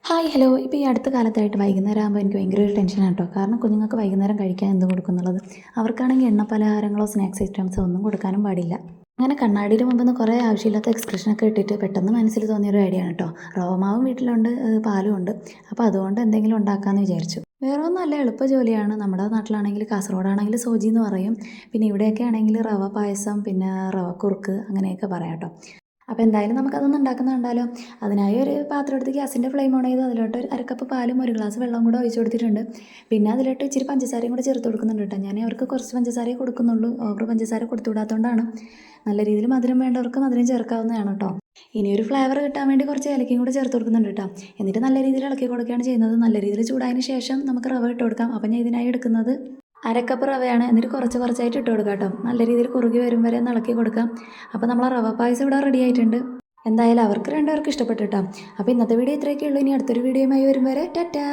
Hi hello. ഇപ്പോൾ ഈ അടുത്ത കാലത്തായിട്ട് വൈകുന്നേരം ആകുമ്പോൾ എനിക്ക് ഭയങ്കര ഒരു ടെൻഷനാണ് കേട്ടോ. കാരണം കുഞ്ഞുങ്ങൾക്ക് വൈകുന്നേരം കഴിക്കാൻ എന്ത് കൊടുക്കും എന്നുള്ളത്. അവർക്കാണെങ്കിൽ എണ്ണ പലഹാരങ്ങളോ സ്നാക്സ് ഐറ്റംസോ ഒന്നും കൊടുക്കാനും പാടില്ല. അങ്ങനെ കണ്ണാടിയുടെ മുമ്പിൽ നിന്ന് കുറേ ആവശ്യമില്ലാത്ത എക്സ്പ്രഷനൊക്കെ ഇട്ടിട്ട് പെട്ടെന്ന് മനസ്സിൽ തോന്നിയൊരു ഐഡിയ ആണ് കേട്ടോ. റവമാവും വീട്ടിലുണ്ട്, പാലും ഉണ്ട്. അപ്പോൾ അതുകൊണ്ട് എന്തെങ്കിലും ഉണ്ടാക്കാമെന്ന് വിചാരിച്ചു. വേറെ ഒന്നുമല്ല, എളുപ്പ ജോലിയാണ്. നമ്മുടെ നാട്ടിലാണെങ്കിൽ കാസർഗോഡാണെങ്കിൽ സോജി എന്ന് പറയും. പിന്നെ ഇവിടെയൊക്കെ ആണെങ്കിൽ റവ പായസം, പിന്നെ റവ കുറുക്ക് അങ്ങനെയൊക്കെ പറയാം കേട്ടോ. അപ്പോൾ എന്തായാലും നമുക്കതൊന്ന് ഉണ്ടാക്കുന്ന കണ്ടാലോ. അതിനായി ഒരു പാത്രം എടുത്ത് ഗ്യാസിൻ്റെ ഫ്ലെയിം ഓൺ ചെയ്ത് അതിലോട്ട് ഒരു അരക്കപ്പ് പാലും ഒരു ഗ്ലാസ് വെള്ളം കൂടെ ഒഴിച്ച് കൊടുത്തിട്ടുണ്ട്. പിന്നെ അതിലോട്ട് ഇച്ചിരി പഞ്ചസാരയും കൂടെ ചേർത്ത് കൊടുക്കുന്നുണ്ട് കേട്ടോ. ഞാൻ അവർക്ക് കുറച്ച് പഞ്ചസാരയെ കൊടുക്കുന്നുള്ളൂ, ഓവർ പഞ്ചസാര കൊടുത്തു വിടാത്തതുകൊണ്ടാണ്. നല്ല രീതിയിൽ മധുരം വേണ്ടവർക്ക് മധുരം ചേർക്കാവുന്നതാണ് കേട്ടോ. ഇനി ഒരു ഫ്ലേവർ കിട്ടാൻ വേണ്ടി കുറച്ച് ഏലക്കയും കൂടെ ചേർത്ത് കൊടുക്കുന്നുണ്ട് കേട്ടോ. എന്നിട്ട് നല്ല രീതിയിൽ ഇളക്കി കൊടുക്കുകയാണ് ചെയ്യുന്നത്. നല്ല രീതിയിൽ ചൂടായതിന് ശേഷം നമുക്ക് റവ ഇട്ട് കൊടുക്കാം. അപ്പം ഞാൻ ഇതിനായി എടുക്കുന്നത് അരക്കപ്പ് റവയാണ്. എന്നിട്ട് കുറച്ച് കുറച്ചായിട്ട് ഇട്ട് കൊടുക്കാം കേട്ടോ. നല്ല രീതിയിൽ കുറുകി വരും വരെ ഒന്ന് ഇളക്കി കൊടുക്കാം. അപ്പോൾ നമ്മളെ റവ പായസം ഇവിടെ റെഡി ആയിട്ടുണ്ട്. എന്തായാലും അവർക്ക് രണ്ടുപേർക്ക് ഇഷ്ടപ്പെട്ടു കേട്ടോ. അപ്പോൾ ഇന്നത്തെ വീഡിയോ ഇത്രയൊക്കെ ഉള്ളൂ. ഇനി അടുത്തൊരു വീഡിയോയുമായി വരും വരെ ടാറ്റാ.